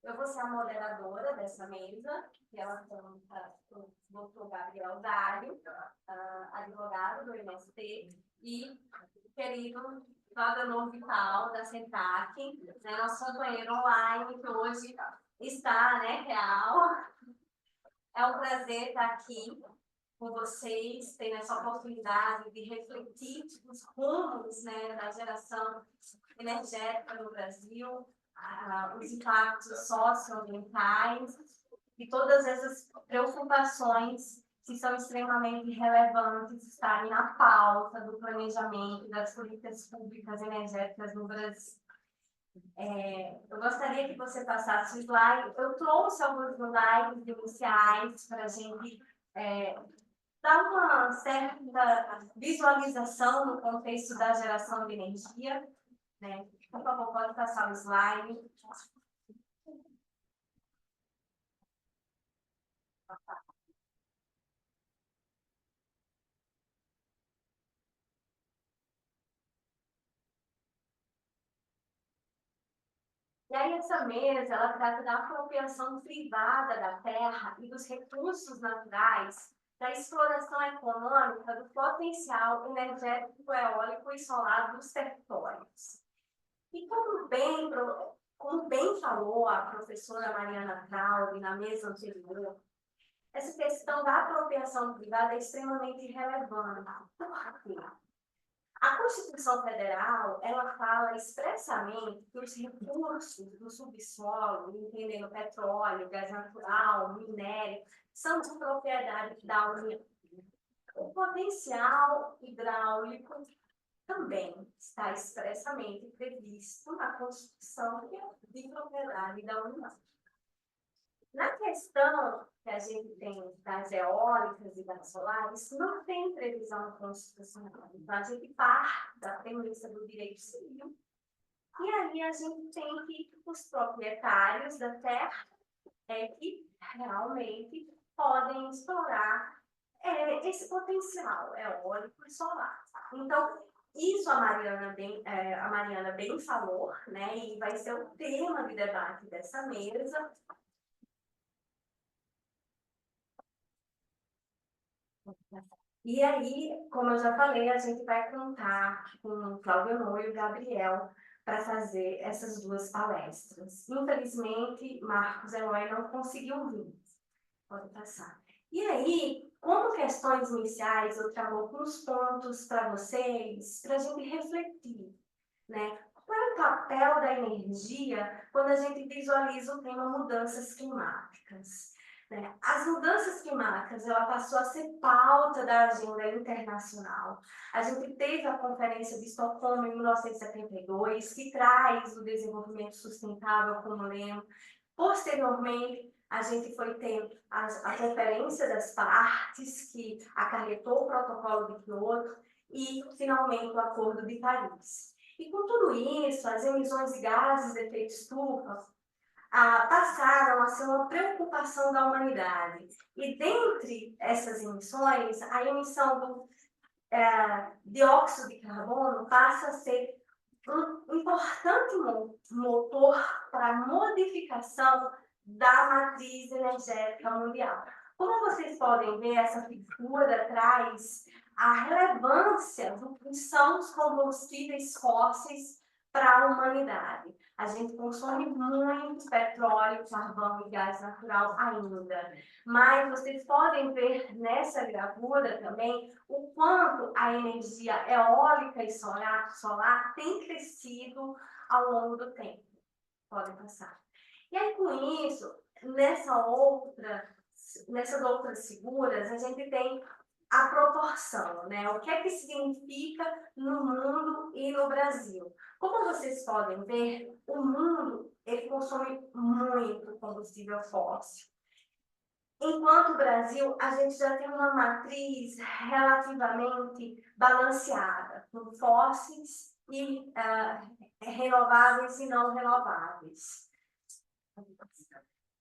Eu vou ser a moderadora dessa mesa, que ela conta com o doutor Gabriel Dário, advogado do MST, e o querido Claudenor Vital, da Sentac, né, nosso companheiro online, que hoje está, né, real. É um prazer estar aqui com vocês, ter essa oportunidade de refletir os rumos, né, da geração energética no Brasil, os impactos socioambientais e todas essas preocupações que são extremamente relevantes estarem na pauta do planejamento das políticas públicas energéticas no Brasil. Eu gostaria que você passasse o slide. Eu trouxe alguns slides iniciais para a gente dar uma certa visualização no contexto da geração de energia, né? Por favor, pode passar o slide. E aí essa mesa, ela trata da apropriação privada da terra e dos recursos naturais, da exploração econômica do potencial energético eólico e solar dos territórios. E como bem falou a professora Mariana Traub na mesa anterior, essa questão da apropriação privada é extremamente relevante. Por quê? A Constituição Federal, ela fala expressamente que os recursos do subsolo, entendendo petróleo, gás natural, minério, são de propriedade da União. O potencial hidráulico também está expressamente previsto na Constituição de propriedade da União. Na questão que a gente tem das eólicas e das solares, não tem previsão constitucional. Então, a gente parte da premissa do direito civil, e aí a gente tem que os proprietários da terra que realmente podem explorar esse potencial eólico e solar. Então, isso a Mariana bem falou, né, e vai ser o tema de debate dessa mesa. E aí, como eu já falei, a gente vai contar com o Claudenor e o Gabriel para fazer essas duas palestras. Infelizmente, Marcos Eloy não conseguiu vir. Pode passar. E aí, como questões iniciais, eu trago alguns pontos para vocês, para a gente refletir, né? Qual é o papel da energia quando a gente visualiza o tema mudanças climáticas? As mudanças climáticas, ela passou a ser pauta da agenda internacional. A gente teve a Conferência de Estocolmo em 1972, que traz o desenvolvimento sustentável como lema. Posteriormente, a gente foi ter a Conferência das Partes, que acarretou o Protocolo de Kyoto, e, finalmente, o Acordo de Paris. E, com tudo isso, as emissões de gases de efeito estufa passaram a ser uma preocupação da humanidade. E, dentre essas emissões, a emissão do dióxido de carbono passa a ser um importante motor para a modificação da matriz energética mundial. Como vocês podem ver, essa figura traz a relevância do que são os combustíveis fósseis para a humanidade. A gente consome muito petróleo, carvão e gás natural ainda. Mas vocês podem ver nessa gravura também o quanto a energia eólica e solar tem crescido ao longo do tempo. Podem passar. E aí, com isso, nessas outras figuras, a gente tem a proporção, né? O que é que significa no mundo e no Brasil. Como vocês podem ver, o mundo ele consome muito combustível fóssil. Enquanto o Brasil, a gente já tem uma matriz relativamente balanceada, com fósseis e renováveis e não renováveis.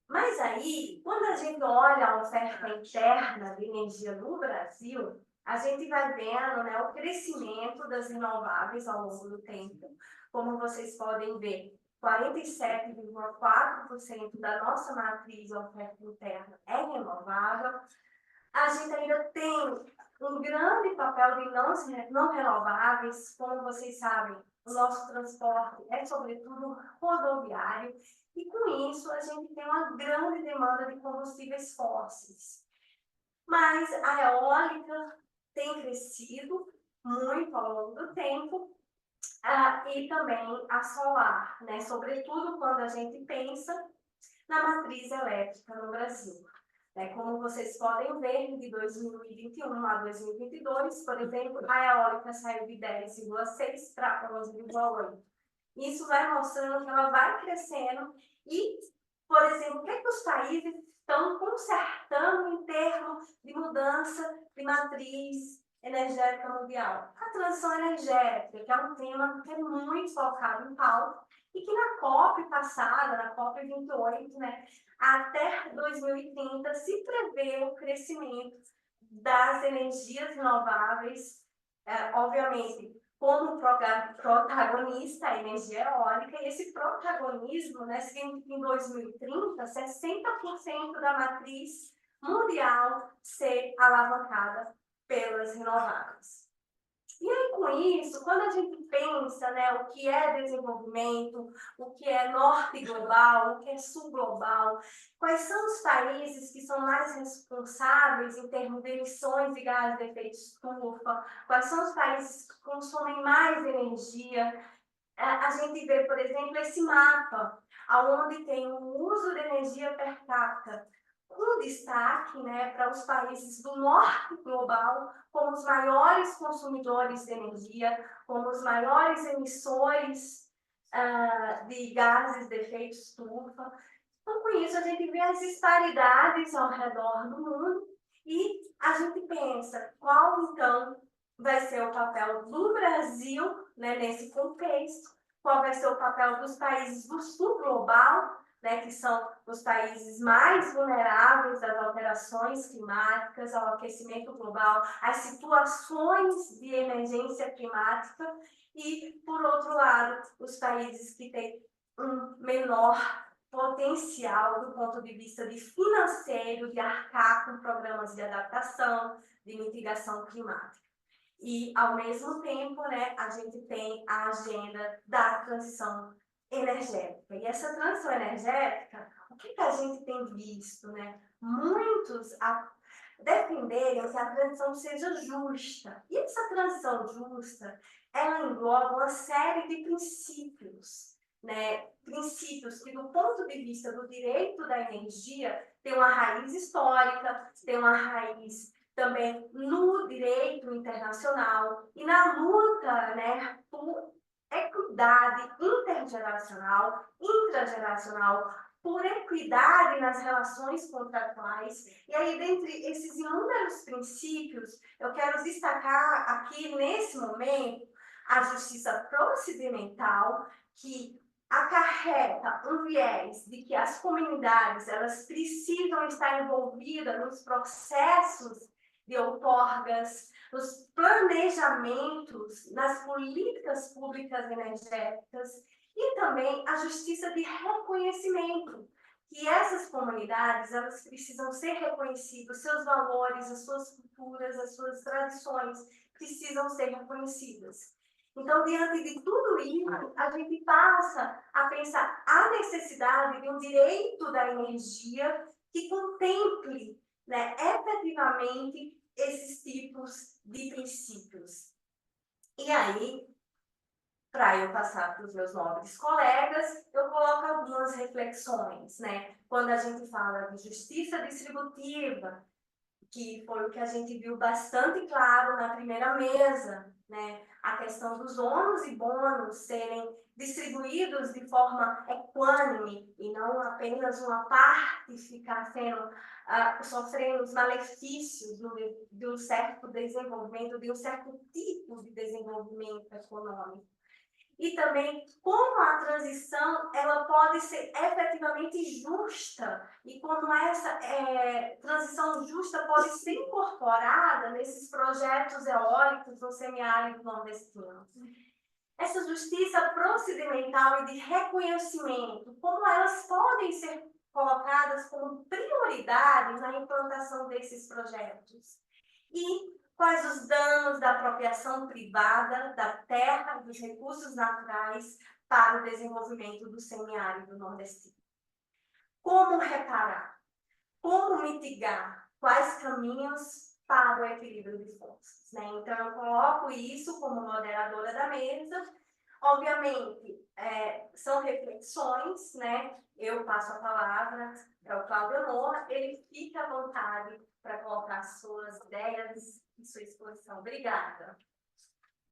Mas aí, quando a gente olha a oferta interna de energia no Brasil, a gente vai vendo, né, o crescimento das renováveis ao longo do tempo. Como vocês podem ver, 47,4% da nossa matriz oferta interna é renovável, a gente ainda tem um grande papel de não renováveis, como vocês sabem, o nosso transporte é sobretudo rodoviário, e com isso a gente tem uma grande demanda de combustíveis fósseis. Mas a eólica tem crescido muito ao longo do tempo, e também a solar, né? Sobretudo quando a gente pensa na matriz elétrica no Brasil. Como vocês podem ver, de 2021 a 2022, por exemplo, a eólica saiu de 10,6 para 11,8. Isso vai mostrando que ela vai crescendo e, por exemplo, o que é que os países estão consertando em termos de mudança de matriz energética mundial? A transição energética, que é um tema que é muito focado em pauta e que na COP passada, na COP 28, né, até 2030, se prevê o crescimento das energias renováveis, obviamente, como protagonista a energia eólica, e esse protagonismo, né, significa em 2030, 60% da matriz mundial ser alavancada pelas renováveis. E aí, com isso, quando a gente pensa, né, o que é desenvolvimento, o que é norte global, o que é sul global, quais são os países que são mais responsáveis em termos de emissões de gases de efeito estufa, quais são os países que consomem mais energia, a gente vê, por exemplo, esse mapa, onde tem o uso de energia per capita, com destaque, né, para os países do norte global como os maiores consumidores de energia, como os maiores emissores de gases de efeito estufa. Então, com isso, a gente vê as disparidades ao redor do mundo e a gente pensa qual, então, vai ser o papel do Brasil, né, nesse contexto, qual vai ser o papel dos países do sul global, né, que são os países mais vulneráveis às alterações climáticas, ao aquecimento global, às situações de emergência climática, e, por outro lado, os países que têm um menor potencial do ponto de vista de financeiro, de arcar com programas de adaptação, de mitigação climática. E, ao mesmo tempo, né, a gente tem a agenda da transição energética. E essa transição energética, o que a gente tem visto? Né? Muitos defenderem que a transição seja justa. E essa transição justa, ela engloba uma série de princípios, né? Princípios que, do ponto de vista do direito da energia, tem uma raiz histórica, tem uma raiz também no direito internacional e na luta, né, por equidade intergeracional, intrageracional, por equidade nas relações contratuais. E aí, dentre esses inúmeros princípios, eu quero destacar aqui, nesse momento, a justiça procedimental, que acarreta um viés de que as comunidades elas precisam estar envolvidas nos processos de outorgas, nos planejamentos, nas políticas públicas energéticas, e também a justiça de reconhecimento, que essas comunidades elas precisam ser reconhecidas, seus valores, as suas culturas, as suas tradições precisam ser reconhecidas. Então, diante de tudo isso, a gente passa a pensar a necessidade de um direito da energia que contemple, né, efetivamente esses tipos de princípios. E aí, para eu passar para os meus nobres colegas, eu coloco algumas reflexões, né? Quando a gente fala de justiça distributiva, que foi o que a gente viu bastante claro na primeira mesa, né? A questão dos ônus e bônus serem distribuídos de forma equânime e não apenas uma parte ficar sofrendo os malefícios de um certo desenvolvimento, de um certo tipo de desenvolvimento econômico. E também como a transição ela pode ser efetivamente justa e como essa transição justa pode ser incorporada nesses projetos eólicos no semiárido nordestino. essa justiça procedimental e de reconhecimento, como elas podem ser colocadas como prioridades na implantação desses projetos. E quais os danos da apropriação privada da terra e dos recursos naturais para o desenvolvimento do semiárido nordestino. Como reparar? Como mitigar? Quais caminhos para o equilíbrio de forças? Né? Então, eu coloco isso como moderadora da mesa. Obviamente, são reflexões, né? Eu passo a palavra para o Cláudio Honor, ele fica à vontade para colocar suas ideias e sua exposição. Obrigada.